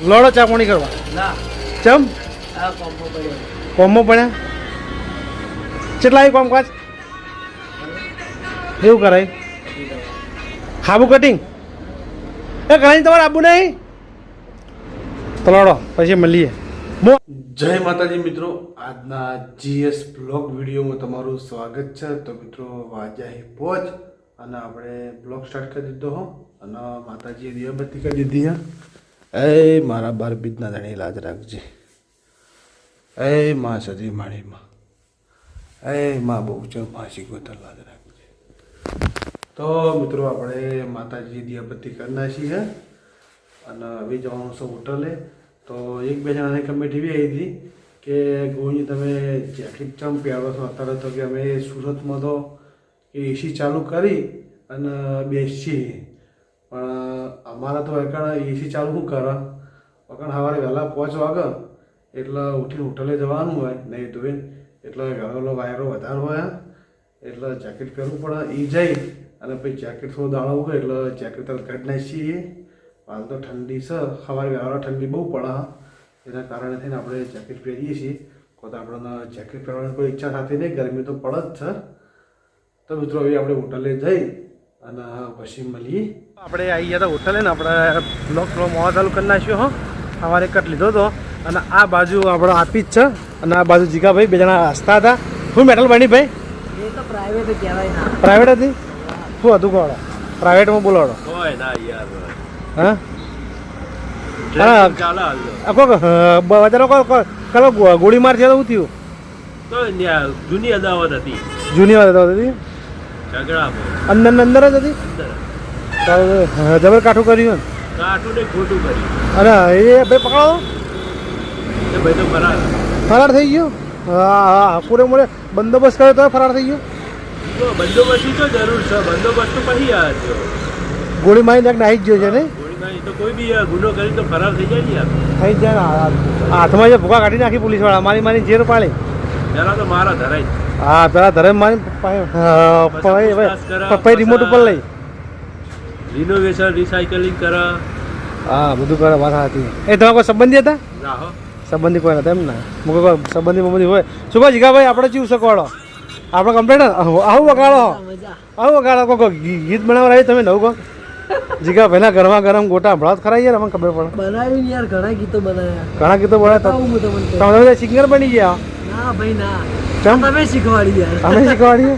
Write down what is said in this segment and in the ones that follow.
લડો ચા પાણી કરવા ના ચમ આ કોમ્બો પડ્યો કોમમાં પડ્યા કેટલા આવી કામકાજ એવું કરાય હાબુ કટિંગ એ કરાય તમારે આબુ નહીં તો લડો પછી મળીએ જય માતાજી મિત્રો, આજના જીએસ બ્લોગ વિડીયોમાં તમારું સ્વાગત છે. તો મિત્રો વાગ્યા પહોંચ અને આપણે બ્લોગ સ્ટાર્ટ કરી દીધો હો અને માતાજીએ દીવાબત્તી કરી દીધી હે. એ મારા બાર બીજના ધણી લાજ રાખજે. એ માં સજી માળીમાં એ માં બહુ છે માસી ગોતર લાજ રાખજે. તો મિત્રો આપણે માતાજીએ દીવાબત્તી કરી નાખી છે અને હવે જવાનું છે હોટલે. તો એક બે જણાને કમેન્ટ એવી આવી હતી કે ગોળજી તમે જેકેટ ચમ પહેરો છો અત્યારે, તો કે અમે સુરતમાં તો એસી ચાલુ કરી અને બેસીએ, પણ અમારા તો એકણ એસી ચાલુ શું કરે એકણ સવારે વહેલા 5 વાગે એટલે ઉઠીને હોટલે જવાનું હોય નહીં તો એટલે ઘરેલો વાયરો વધારે હોય એટલે જેકેટ પહેરવું પડે. એ જઈ અને પછી જેકેટ થોડું દાડો હોય એટલે જેકેટ કાઢી નાખીએ. હાલ તો ઠંડી છે, સવારે વહેલા ઠંડી બહુ પડે, એના કારણે થઈને આપણે જેકેટ પહેરીએ છીએ. તો આપણને જેકેટ પહેરવાની કોઈ ઈચ્છા થતી નહીં, ગરમી તો પડે જ છે. તો મિત્રો હવે આપણે હોટલે જઈ અને પછી મળીએ. આપણે આવી ગયા હતા હોટલે ને આપણે બ્લોક મોવા ચાલુ કરી નાખ્યો હો. સવારે કટ લીધો હતો અને આ બાજુ આપણે આપી જ છે અને આ બાજુ જીગાભાઈ બે જણા હસતા હતા. શું મેટલ બની ભાઈ? એ તો પ્રાઇવેટ કહેવાય ના. પ્રાઇવેટ હતી? શું હતું કહો? પ્રાઇવેટમાં બોલાવડો. હોય ના યાર. હા કલો ગોળી માર છે એવું થયું? જૂની અદાવત હતી. જૂની અદાવત હતી, અંદર અંદર જ હતી. જબર કાઠું કર્યું કાઠું ને ખોટું કર્યું અને એ ભાઈ પકડો ભાઈ તો ફરાર થઈ ગયો. હા હા પૂરે મોરે બંદોબસ્ત કર્યો તો ફરાર થઈ ગયો. બંદોબસ્તની તો જરૂર છે, બંદોબસ્ત તો પછી આવ્યો. ગોળી મારી નાખ નાહી જ ગયો છે ને. તો કોઈ બી ગુનો કરી તો ફરાર થઈ જાય ને યાર. થઈ જાય ને. હાથમાં જે ભૂકા કાઢી નાખી પોલીસ વાળા, મારી મારી ઝેર પાડી. પેલા તો મારા ધરાય. હા પેલા ધરે મારી પછી રિમોટ ઉપર લઈ રિનોવેશન રિસાયકલિંગ કરે. હા બધું કરે. વાત હતી. એ તમારા કોઈ સંબંધી હતા? રાહો સંબંધી કોઈ નતા એમ ને? મુકે કોઈ સંબંધી હોય શું કહો જીગાભાઈ? આપણે ચીવ શકવાડો આપણે કમ્પ્લેટ આવું વગાડો આવું વગાડો. કોઈ ગીત બનાવવા આવી તમે નવું કહો જીગાભાઈ ના ગરમા ગરમ ગોટા હમણાં ખરા યાર, અમને ખબર પડે. બનાવ્યું યાર, ઘણા ગીતો બનાવ્યા. ઘણા ગીતો બનાવ્યા. તમે સિંગર બની ગયા? ના ભાઈ ના. ચમ તમે શીખવાડી યાર. અમે શીખવાડીએ.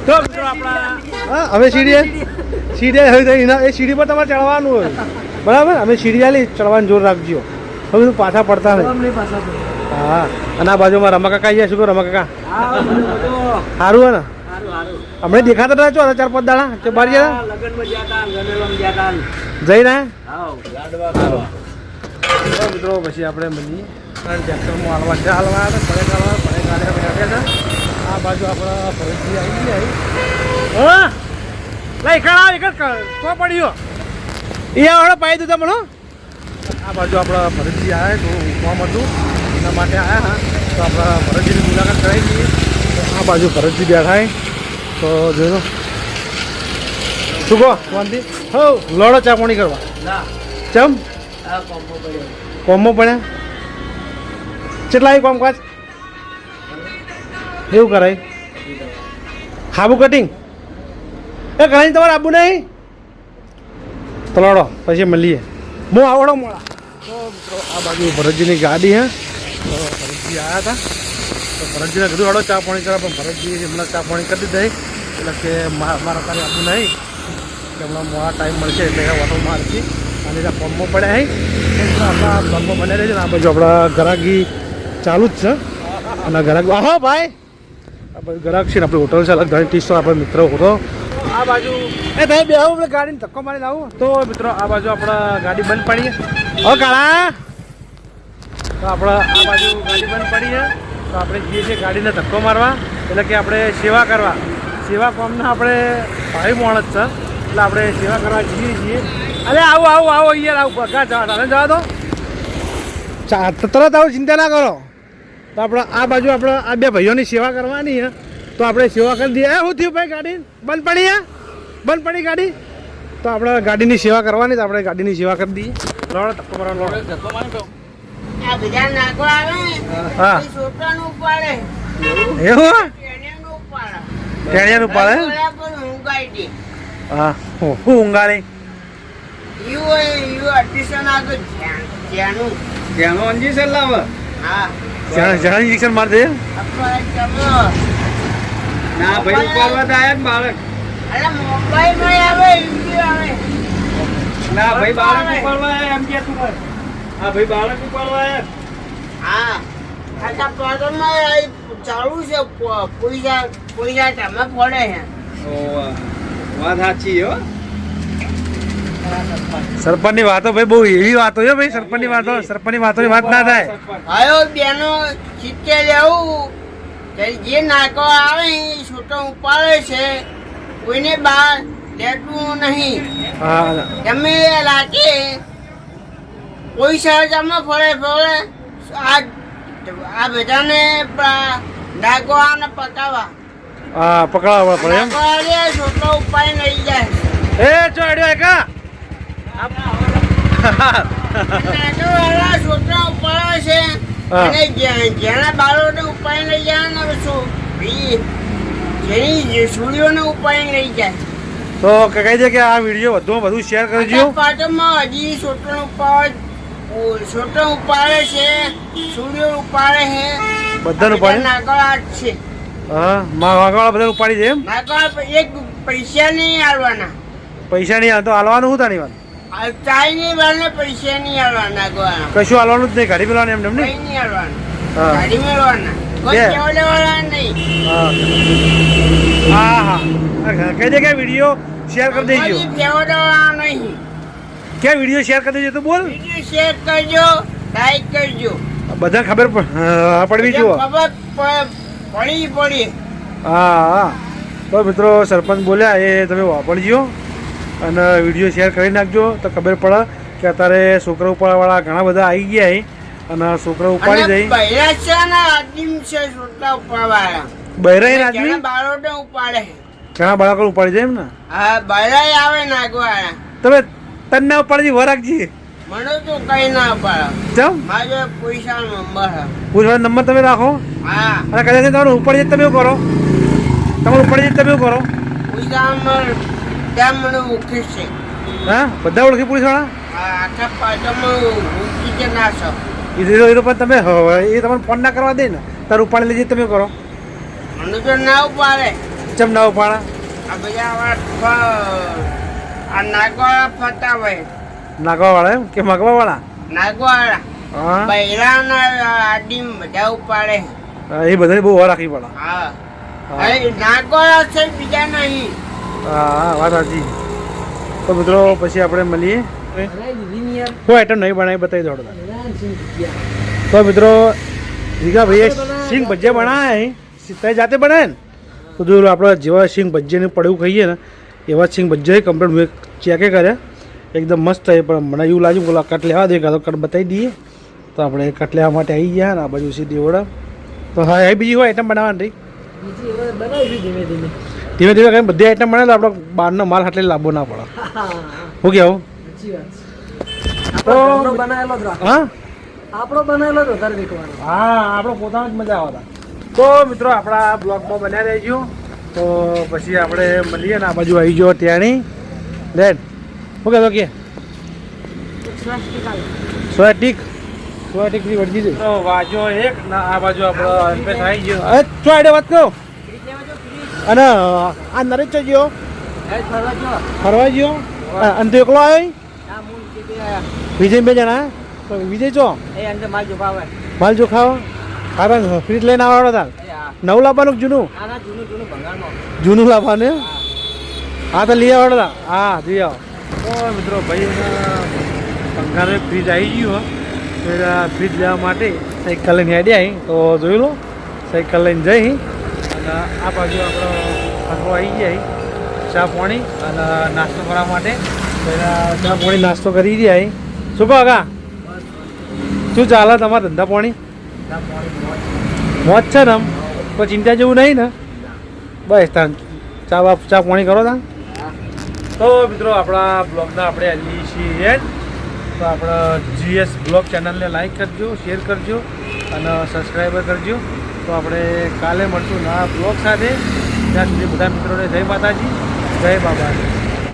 તો મિત્રો આપણા અમે સીડી એ સીડી પર તમારે ચડવાનું હોય બરાબર. અમે સીડી આલી ચડવાનું જોર રાખજો. હવે પાછા પડતા નહીં. હા અને આ બાજુમાં રમા કાકા અહીંયા. શું કહો રમા કાકા? સારું હે ને? હમણાં દેખાતા રહ્યા છો 4-5 દાડા બાર ગયા જઈને મિત્રો. પછી આપણે મળીએ ટ્રેક્ટરમાં હાલવા છે. હાલવા પડે આ બાજુ આપણા ફરજી આવી ગયા. લઈ ખડા એક તો પડ્યો એ હવે પાઈ દીધા મને. આ બાજુ આપણા ફરજી આવ્યા થોડું કામ હતું એના માટે આવ્યા. તો આપણા ફરજીની મુલાકાત કરાવી દઈએ. આ બાજુ ફરજી બેઠા તો જોઈ લો. શું કહો શાંતિ? હો લડો ચા પાણી કરવા ચમ કોમમાં પડ્યા કેટલા આવી કામકાજ એવું કરાય હાબુ કટિંગ એ કરાય તમારે આબુ નહીં તો લડો પછી મળીએ. હું આવડો મોડા. તો મિત્રો આ બાજુ ભરતજીની ગાડી હે. તો ભરતજી આવ્યા હતા તો ભરતજીને કીધું હડો ચા પાણી કરવા, પણ ભરતજી હમણાં ચા પાણી કરી દીધા એટલે કે મારા તારે આબુ નહીં કે હમણાં મોડા ટાઈમ મળશે એટલે ઓટો મારથી અને ત્યાં પંપમાં પડ્યા આપણા પંપમાં બને રહે છે ને. આ બાજુ આપણા ગરાગી ચાલુ જ છે અને ગરાગ હા ભાઈ આ બાજુ ગરાગ છે ને આપણી હોટલ છે અલગ ઘણી ટીસો આપણે મિત્રો હોતો. આ બાજુ એ તમે બે આવું આપણે ગાડીને ધક્કો મારીને આવું. તો મિત્રો આ બાજુ આપણે ગાડી બંધ પડી હવે કાળા. તો આપણે આ બાજુ ગાડી બંધ પડી છે તો આપણે જઈએ છીએ ગાડીને ધક્કો મારવા, એટલે કે આપણે સેવા કરવા. સેવા કામના આપણે ભાઈ માણસ છે એટલે આપણે સેવા કરવા જઈએ છીએ. અરે આવો યાર આવું પગા જવા દો તરત આવું, ચિંતા ના કરો. તો આપણે આ બાજુ આપણે આ બે ભાઈઓની સેવા કરવાની હે તો આપણે સેવા કરી દઈએ. શું થયું ભાઈ? ગાડી બંધ પડી ગાડી તો આપણે ગાડીની સેવા કરવાની, તો આપણે ગાડીની સેવા કરી દઈએ. લોડો ધક્કો મારો લોડો. આ બધા નાગો આવે હા. એ છોકરાનું ઉપાડે એવું ટેણીયાનું ઉપાડે ટેણિયાનું પાડે ગળા પર ઊંઘાઈ દે હા હું ઊંઘાડી યુ અટીશન આગળ જ્યાંનું ત્યાંનો અંજી છે લાવ હા જણા ઇન્જેક્શન માર દે અપાય ચલો ના ભાઈ ઉપાડવા તો આયા જ બાળક અરે મુંબઈમાં આવે ઇન્ડિયા આવે ના ભાઈ બાળક ઉપાડવા આયા એમ કે તું બસ. હા ભાઈ બાળક ઉપાડવા આયા હા આખા પાટણમાં ચાલુ છે પૈસા તમે પડે છે ઓવા વાત સાચી હો સરપંચની વાતો ભાઈ બહુ એવી વાતો છે ભાઈ સરપંચની વાતોની વાત ના થાય હવે બેનો શીખે લેવું જે નાકો આવે એ છોટો ઉપાડે છે કોઈને બહાર લેતું નહીં હા તમે લાગે પૈસા તમે ફળે આ બધાને ડાકો આને પકાવવા હા પકડાવવા પડે એમ ડાકો આવે છોટો ઉપાય નહીં જાય એ ચો આડ્યો એકા નાકો વાળા છોકરા ઉપાડે છે હા. અને જેના બાળોને ઉપાય નહીં જાય ને શું જેની સૂર્યોને ઉપાય નહીં જાય તો કહી દે કે આ વિડીયો વધુમાં વધુ શેર કરજો પાટણમાં હજી છોટો ઉપાડે છે સૂર્ય ઉપાડે છે બધાને ઉપાડે? નાગળ છે હા વાઘવાળા બધા ઉપાડી દે એમ નાગળ એક પૈસા નહીં આલવાના પૈસા નહીં આવે તો હાલવાનું શું તાની વાત ચાય નહીં વાળને પૈસા નહીં આલવાના નાગવાના કશું હાલવાનું જ નહીં ગાડી પેલાનું એમ કઈ નહીં નહીં આલવાના હા. ગાડી મેળવાના કોઈ બે. કેવા લેવાના નહીં હા હા કહી દે કે વિડીયો શેર કરી દેજો કોઈ કેવા લેવાના નહીં ક્યાં વિડીયો શેર કરી દેજો તો બોલ વિડીયો શેર કરજો લાઈક કરજો બધા ખબર પડવી જુઓ ખબર પડી હા હા તો મિત્રો સરપંચ બોલ્યા એ તમે વાપરજો અને વિડીયો શેર કરી નાખજો તો ખબર પડે કે અત્યારે છોકરા ઉપાડવાળા ઘણા બધા આવી ગયા છે અને છોકરા ઉપાડી અને જઈ બૈરા છે ને આદમી છે છોકરા ઉપાડવાળા બહેરાઈ આદમી ઘણા બાળોને ઉપાડે ઘણા બાળકો ઉપાડી જાય એમ ને હા બૈરા આવે નાગવાળા તમે તને ઉપાડી વર રાખજી મને તો કઈ ના ઉપાડે ચમ મારે પૈસા નંબર હે. પૂછવાનો નંબર તમે રાખો હા અને કદાચ તમારું ઉપાડી જાય તમે એવું કરો તમારું ઉપાડી જાય તમે એવું કરો પૈસા ત્યાં મને મૂકી છે હા બધા ઓળખી પોલીસવાળા આ આખા પાટણમાં મૂકી છે ના છો એ તો પણ તમે એ તમને ફોન ના કરવા દે ને તારું ઉપાડી લેજે તમે કરો મને તો ના ઉપાડે ચમ ના ઉપાડા આ બધા આ નાગવાળા ફરતા હોય નાગવાવાળા એમ કે મગવાવાળા નાગવાળા હા બૈરાના આદમી બધા ઉપાડે એ બધાને બહુ વાર રાખવી પડે હા હા. અરે નાગવાળા છે બીજા નહીં હા વાત સાચી તો મિત્રો પછી આપણે મળીએ કોઈ આઈટમ નહીં બનાવી બતાવી દો તો મિત્રો રીગા ભાઈએ સિંગ ભજીયા બનાવ્યા તે જાતે બનાવે ને તો જો આપણે જેવા સિંગ ભજીયાને પડવું ખાઈએ ને એવા સિંગ ભજીયા કમ્પ્લીટ મેં ચેકે કર્યા એકદમ મસ્ત થાય પણ મને એવું લાગ્યું બોલા કટ લેવા દે કાં તો કટ બતાવી દઈએ તો આપણે કટ લેવા માટે આવી ગયા ને આ બાજુ સીધી ઓળા તો હા એ બીજી હોય આઈટમ બનાવવાની ધીમે ધીમે કઈ બધી આઈટમ બને તો આપણે બહારનો માલ હાટલે લાવવો ના પડે શું કેવું તો હા આપણો બનાવેલો તો તારે વેચવાનો હા આપણો પોતાનો જ મજા આવતા તો મિત્રો આપણા બ્લોગમાં બન્યા રહેજો તો પછી આપણે મળીએ ને આ બાજુ આવી ગયો ત્યાંની લેટ શું કહેતો કે સોયાટીકની વળગી જઈ તો બાજુ એક ના આ બાજુ આપણો અલ્પેશ આવી ગયો અરે ચો આડે વાત કહો અને આ નરેશ ચો ગયો ફરવા ગયો અને તો એકલો આવ્યો વિજય બે જણા તો વિજય ચો માલ જો ખાવા કારણ ફ્રીજ લઈને આવવાનો તાર નવું લાવવાનું કે જૂનું જૂનું લાવવાનું એમ? હા તો લઈ આવવાનો તાર હા જઈ આવો તો મિત્રો ભાઈ પંખાને ફ્રીજ આવી ગયું હો ફ્રીજ લેવા માટે સાયકલ લઈને આડી આવી તો જોઈ લો સાયકલ લઈને જઈ અને આ બાજુ આપણો આખો આવી જાય ચા પાણી અને નાસ્તો કરવા માટે ચા પાણી નાસ્તો કરી રહ્યા શું કહો કાકા શું ચાલે તમારા ધંધા પાણી મોજ છે ને આમ કોઈ ચિંતા જેવું નહીં ને બસ તાર ચા પાણી કરો તા તો મિત્રો આપણા બ્લોગના આપણે હજી છીએ તો તો આપણે GS બ્લોગ ચેનલને લાઈક કરજો, શેર કરજો અને સબસ્ક્રાઈબર કરજો. તો આપણે કાલે મળશું નવા બ્લોગ સાથે. ત્યાં સુધી બધા મિત્રોને જય માતાજી, જય બાબા.